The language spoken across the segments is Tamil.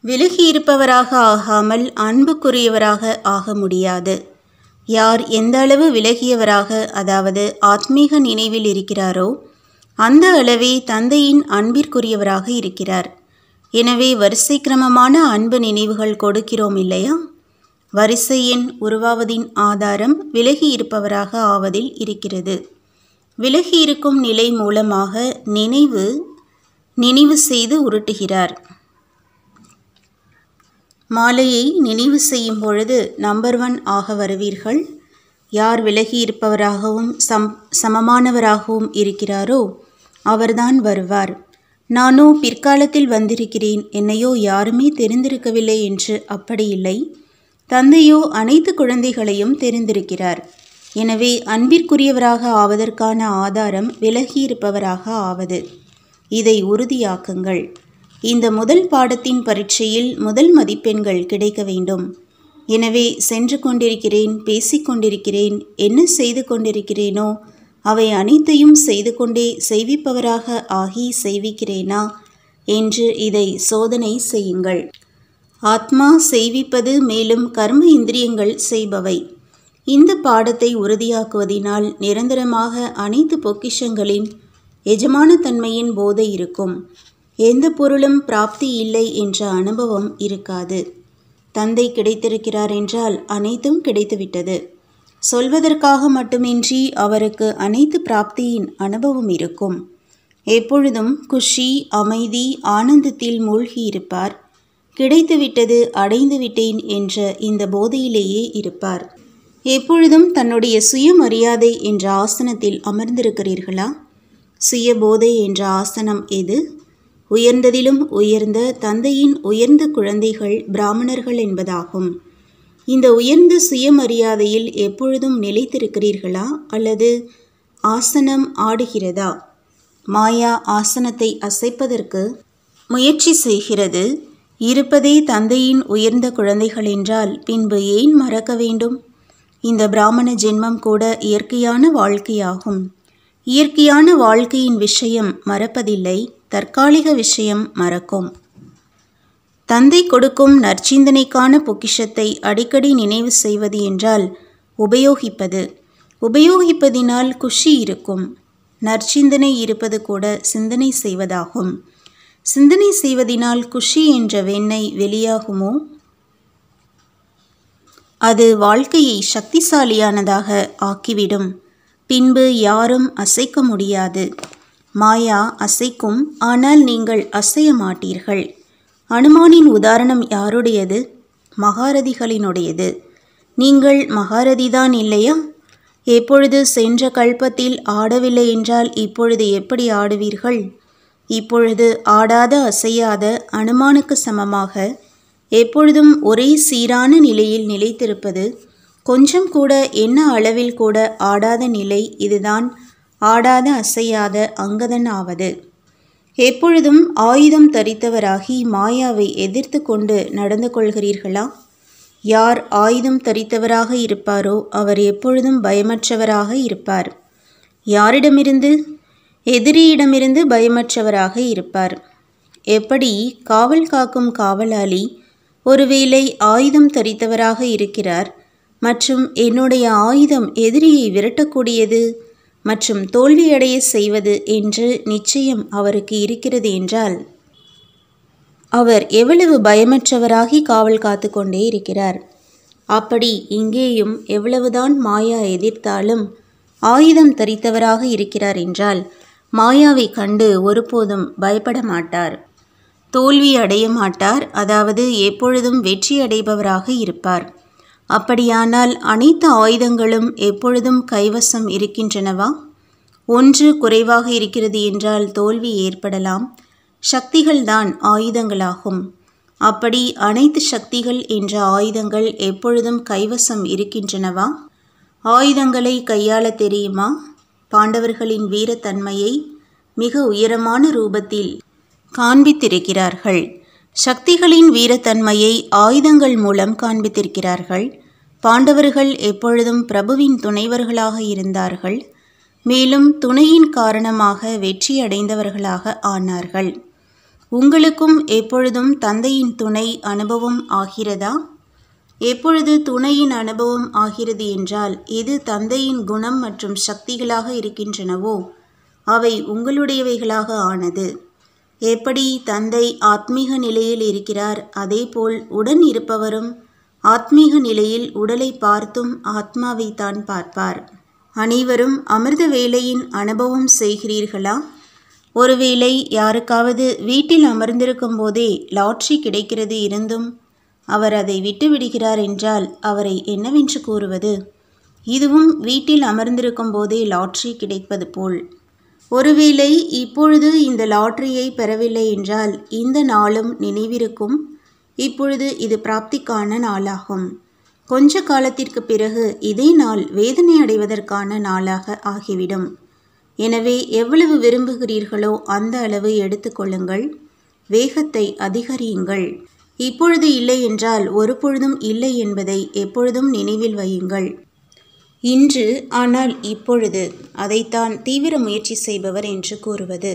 விலகியிருப்பவராக ஆகாமல் அன்புக்குரியவராக ஆக முடியாது. யார் எந்த அளவு விலகியவராக, அதாவது ஆத்மீக நினைவில் இருக்கிறாரோ அந்த அளவே தந்தையின் அன்பிற்குரியவராக இருக்கிறார். எனவே வரிசை கிரமமான அன்பு நினைவுகள் கொடுக்கிறோம் இல்லையா? வரிசை எண் உருவாவதின் ஆதாரம் விலகி இருப்பவராக ஆவதில் இருக்கிறது. விலகி இருக்கும் நிலை மூலமாக நினைவு செய்து உருட்டுகிறார். மாலையை நினைவு செய்யும் பொழுது நம்பர் 1 ஆக வருவீர்கள். யார் விலகி இருப்பவராகவும் சமமானவராகவும் இருக்கிறாரோ அவர்தான் வருவார். நானோ பிற்காலத்தில் வந்திருக்கிறேன், என்னையோ யாருமே தெரிந்திருக்கவில்லை என்று அப்படி இல்லை. தந்தையோ அனைத்து குழந்தைகளையும் தெரிந்திருக்கிறார். எனவே அன்பிற்குரியவராக ஆவதற்கான ஆதாரம் விலகியிருப்பவராக ஆவது. இதை உறுதியாக்குங்கள். இந்த முதல் பாடத்தின் பரீட்சையில் முதல் மதிப்பெண்கள் கிடைக்க வேண்டும். எனவே சென்று கொண்டிருக்கிறேன், பேசிக்கொண்டிருக்கிறேன், என்ன செய்து கொண்டிருக்கிறேனோ அவை அனைத்தையும் செய்து கொண்டே செய்விப்பவராக ஆகி செய்விக்கிறேனா என்று இதை சோதனை செய்யுங்கள். ஆத்மா செய்விப்பது, மேலும் கர்ம இந்திரியங்கள் செய்பவை. இந்த பாடத்தை உறுதியாக்குவதினால் நிரந்தரமாக அனைத்து பொக்கிஷங்களின் எஜமான தன்மையின் போதை இருக்கும். எந்த பொருளும் பிராப்தி இல்லை என்ற அனுபவம் இருக்காது. தந்தை கிடைத்திருக்கிறார் என்றால் அனைத்தும் கிடைத்துவிட்டது. சொல்வதற்காக மட்டுமின்றி அவருக்கு அனைத்து பிராப்தியின் அனுபவம் இருக்கும். எப்பொழுதும் குஷி, அமைதி, ஆனந்தத்தில் மூழ்கி இருப்பார். கிடைத்துவிட்டது, அடைந்து விட்டேன் என்ற இந்த போதையிலேயே இருப்பார். எப்பொழுதும் தன்னுடைய சுயமரியாதை என்ற ஆசனத்தில் அமர்ந்திருக்கிறீர்களா? சுயபோதை என்ற ஆசனம் எது? உயர்ந்ததிலும் உயர்ந்த தந்தையின் உயர்ந்த குழந்தைகள் பிராமணர்கள் என்பதாகும். இந்த உயர்ந்த சுயமரியாதையில் எப்பொழுதும் நிலைத்திருக்கிறீர்களா, அல்லது ஆசனம் ஆடுகிறதா? மாயா ஆசனத்தை அசைப்பதற்கு முயற்சி செய்கிறது. இருப்பதே தந்தையின் உயர்ந்த குழந்தைகள் என்றால் பின்பு ஏன் மறக்க வேண்டும்? இந்த பிராமண ஜென்மம் கூட இயற்கையான வாழ்க்கையாகும். இயற்கையான வாழ்க்கையின் விஷயம் மறப்பதில்லை, தற்காலிக விஷயம் மறக்கும். தந்தை கொடுக்கும் நற்சிந்தனைக்கான பொக்கிஷத்தை அடிக்கடி நினைவு செய்வது என்றால் உபயோகிப்பது. உபயோகிப்பதினால் குஷி இருக்கும். நற்சிந்தனை இருப்பது கூட சிந்தனை செய்வதாகும். சிந்தனை செய்வதினால் குஷி என்ற வெண்ணெய் வெளியாகுமோ? அது வாழ்க்கையை சக்திசாலியானதாக ஆக்கிவிடும். பின்பு யாரும் அசைக்க முடியாது. மாயா அசைக்கும், ஆனால் நீங்கள் அசைய மாட்டீர்கள். அனுமானின் உதாரணம் யாருடையது? மகாரதிகளினுடையது. நீங்கள் மகாரதிதான் இல்லையா? எப்பொழுது சென்ற கல்பத்தில் ஆடவில்லை என்றால் இப்பொழுது எப்படி ஆடுவீர்கள்? இப்பொழுது ஆடாத அசையாத அனுமானுக்கு சமமாக எப்பொழுதும் ஒரே சீரான நிலையில் நிலைத்திருப்பது, கொஞ்சம் கூட என்ன அளவில் கூட ஆடாத நிலை, இதுதான் ஆடாத அசையாத அங்கதன் ஆவது. எப்பொழுதும் ஆயுதம் தரித்தவராகி மாயாவை எதிர்த்து கொண்டு நடந்து கொள்கிறீர்களா? யார் ஆயுதம் தரித்தவராக இருப்பாரோ அவர் எப்பொழுதும் பயமற்றவராக இருப்பார். யாரிடமிருந்து? எதிரியிடமிருந்து பயமற்றவராக இருப்பார். எப்படி காவல் காக்கும் காவலாளி ஒருவேளை ஆயுதம் தரித்தவராக இருக்கிறார் மற்றும் என்னுடைய ஆயுதம் எதிரியை விரட்டக்கூடியது மற்றும் தோல்வியடைய செய்வது என்று நிச்சயம் அவருக்கு இருக்கிறது என்றால் அவர் எவ்வளவு பயமற்றவராகி காவல் காத்து கொண்டே இருக்கிறார். அப்படி இங்கேயும் எவ்வளவுதான் மாயா எதிர்த்தாலும் ஆயுதம் தரித்தவராக இருக்கிறார் என்றால் மாயாவை கண்டு ஒருபோதும் பயப்பட மாட்டார், தோல்வி அடைய மாட்டார், அதாவது எப்பொழுதும் வெற்றி அடைபவராக இருப்பார். அப்படியானால் அனைத்து ஆயுதங்களும் எப்பொழுதும் கைவசம் இருக்கின்றனவா? ஒன்று குறைவாக இருக்கிறது என்றால் தோல்வி ஏற்படலாம். சக்திகள்தான் ஆயுதங்களாகும். அப்படி அனைத்து சக்திகள் என்ற ஆயுதங்கள் எப்பொழுதும் கைவசம் இருக்கின்றனவா? ஆயுதங்களை கையாள தெரியுமா? பாண்டவர்களின் வீரத்தன்மையை மிக உயரமான ரூபத்தில் காண்பித்திருக்கிறார்கள். சக்திகளின் வீரத்தன்மையை ஆயுதங்கள் மூலம் காண்பித்திருக்கிறார்கள். பாண்டவர்கள் எப்பொழுதும் பிரபுவின் துணைவர்களாக இருந்தார்கள். மேலும் துணையின் காரணமாக வெற்றி அடைந்தவர்களாக ஆனார்கள். உங்களுக்கும் எப்பொழுதும் தந்தையின் துணை அனுபவம் ஆகிறதா? எப்பொழுது துணையின் அனுபவம் ஆகிறது என்றால் இது தந்தையின் குணம் மற்றும் சக்திகளாக இருக்கின்றனவோ அவை உங்களுடையவைகளாக ஆனது. எப்படி தந்தை ஆத்மீக நிலையில் இருக்கிறார், அதேபோல் உடன் இருப்பவரும் ஆத்மீக நிலையில் உடலை பார்த்தும் ஆத்மாவை தான் பார்ப்பார். அனைவரும் அமிர்த வேளையின் அனுபவம் செய்கிறீர்களா? ஒருவேளை யாருக்காவது வீட்டில் அமர்ந்திருக்கும் போதே லாட்ரி கிடைக்கிறது இருந்தும் அவர் அதை விட்டு விடுகிறார் என்றால் அவரை என்னவென்று கூறுவது? இதுவும் வீட்டில் அமர்ந்திருக்கும் போதே லாட்ரி கிடைப்பது போல். ஒருவேளை இப்பொழுது இந்த லாட்டரியை பெறவில்லை என்றால் இந்த நாளும் நினைவிருக்கும். இப்பொழுது இது பிராப்திக்கான நாளாகும். கொஞ்ச காலத்திற்கு பிறகு இதே நாள் வேதனை அடைவதற்கான நாளாக ஆகிவிடும். எனவே எவ்வளவு விரும்புகிறீர்களோ அந்த அளவு எடுத்துக்கொள்ளுங்கள். வேகத்தை அதிகரியுங்கள். இப்பொழுது இல்லை என்றால் ஒருபொழுதும் இல்லை என்பதை எப்பொழுதும் நினைவில் வையுங்கள். இன்று ஆனால் இப்பொழுது, அதைத்தான் தீவிர முயற்சி செய்பவர் என்று கூறுவது.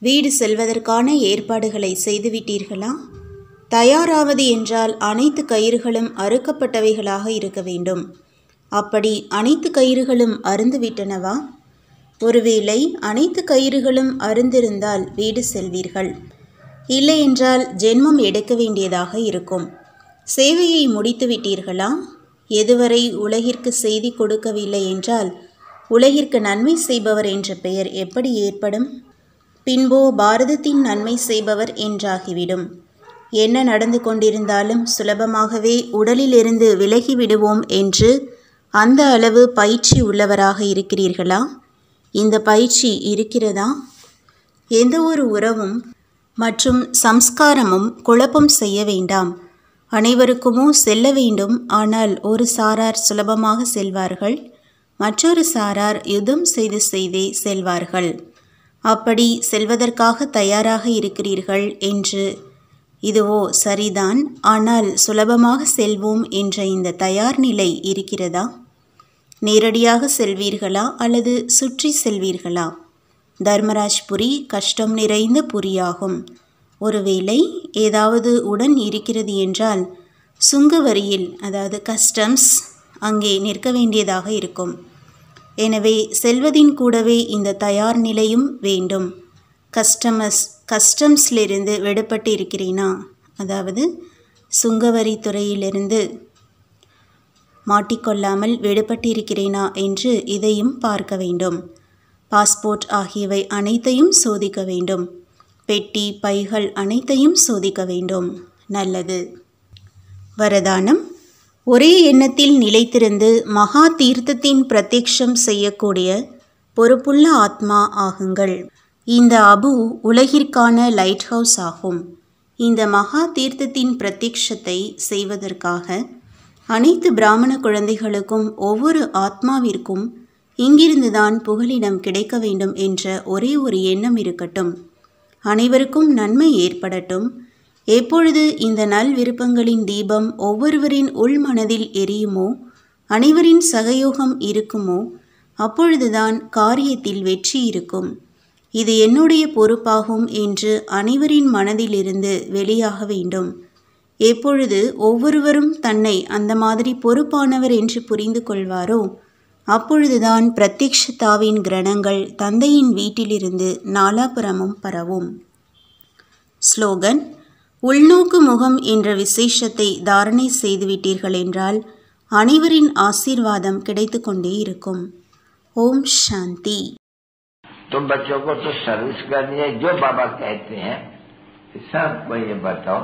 வீடு செல்வதற்கான ஏற்பாடுகளை செய்துவிட்டீர்களா? தயாராவது என்றால் அனைத்து கயிறுகளும் அறுக்கப்பட்டவைகளாக இருக்க வேண்டும். அப்படி அனைத்து கயிறுகளும் அறுந்துவிட்டனவா? ஒருவேளை அனைத்து கயிறுகளும் அறுந்திருந்தால் வீடு செல்வீர்கள். இல்லை என்றால் ஜென்மம் எடுக்க வேண்டியதாக இருக்கும். சேவையை முடித்து விட்டீர்களா? எதுவரை உலகிற்கு செய்தி கொடுக்கவில்லை என்றால் உலகிற்கு நன்மை செய்பவர் என்ற பெயர் எப்படி ஏற்படும்? பின்போ பாரதத்தின் நன்மை செய்பவர் என்றாகிவிடும். என்ன நடந்து கொண்டிருந்தாலும் சுலபமாகவே உடலிலிருந்து விலகிவிடுவோம் என்று அந்த அளவு பயிற்சி உள்ளவராக இருக்கிறீர்களா? இந்த பயிற்சி இருக்கிறதா? எந்த ஒரு உறவும் மற்றும் சம்ஸ்காரமும் குழப்பம் செய்ய வேண்டாம். அனைவருக்குமோ செல்ல வேண்டும். ஆனால் ஒரு சாரார் சுலபமாக செல்வார்கள், மற்றொரு சாரார் யுத்தம் செய்தே செல்வார்கள். அப்படி செல்வதற்காக தயாராக இருக்கிறீர்கள் என்று இதுவோ சரிதான். ஆனால் சுலபமாக செல்வோம் என்ற இந்த தயார் நிலை இருக்கிறதா? நேரடியாக செல்வீர்களா அல்லது சுற்றி செல்வீர்களா? தர்மராஜ்புரி கஷ்டம் நிறைந்த புரியாகும். ஒருவேளை ஏதாவது உடன் இருக்கிறது என்றால் சுங்கவரியில், அதாவது கஸ்டம்ஸ், அங்கே நிற்க வேண்டியதாக இருக்கும். எனவே செல்வதின் கூடவே இந்த தயார் நிலையும் வேண்டும். கஸ்டம்ஸ்லிருந்து விடுபட்டு இருக்கிறேனா, அதாவது சுங்கவரி துறையிலிருந்து மாட்டிக்கொள்ளாமல் விடுபட்டு இருக்கிறேனா என்று இதையும் பார்க்க வேண்டும். பாஸ்போர்ட் ஆகியவை அனைத்தையும் சோதிக்க வேண்டும். பெட்டி, பைகள் அனைத்தையும் சோதிக்க வேண்டும். நல்லது. வரதானம்: ஒரே எண்ணத்தில் நிலைத்திருந்து மகா தீர்த்தத்தின் பிரத்யக்ஷம் செய்யக்கூடிய பொறுப்புள்ள ஆத்மா ஆகுங்கள். இந்த அபு உலகிற்கான லைட் ஹவுஸ் ஆகும். இந்த மகா தீர்த்தத்தின் பிரத்யக்ஷத்தை செய்வதற்காக அனைத்து பிராமண குழந்தைகளுக்கும் ஒவ்வொரு ஆத்மாவிற்கும் இங்கிருந்துதான் புகலிடம் கிடைக்க வேண்டும் என்ற ஒரே ஒரு எண்ணம் இருக்கட்டும். அனைவருக்கும் நன்மை ஏற்படட்டும். எப்பொழுது இந்த நல் விருப்பங்களின் தீபம் ஒவ்வொருவரின் உள்மனதில் எரியுமோ, அனைவரின் சகயோகம் இருக்குமோ, அப்பொழுதுதான் காரியத்தில் வெற்றி இருக்கும். இது என்னுடைய பொறுப்பாகும் என்று அனைவரின் மனதிலிருந்து வெளியாக வேண்டும். எப்பொழுது ஒவ்வொருவரும் தன்னை அந்த மாதிரி பொறுப்பானவர் என்று புரிந்து கொள்வாரோ, அப்பொழுதுதான் பிரத்யக்ஷதாவின் கிரணங்கள் தந்தையின் வீட்டிலிருந்து நாலாபுரமும் பரவும். ஸ்லோகன்: உள்நோக்கு முகம் என்ற விசேஷத்தை தாரணை செய்துவிட்டீர்கள் என்றால் அனைவரின் ஆசீர்வாதம் கிடைத்து கொண்டே இருக்கும். ओम शांति। तुम बच्चों को तो सर्विस करनी है, जो बाबा कहते हैं सबको ये बताओ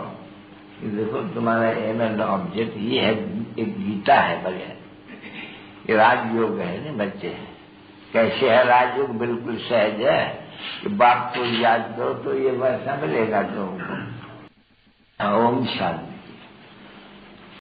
कि देखो तुम्हारा एम एंड ऑब्जेक्ट ये है, एक गीता है बढ़िया, ये राजयोग है ना बच्चे। कैसे है राजयोग? बिल्कुल सहज है कि बाप को याद करो तो ये वैसा मिलेगा तुमको। ओम शांति।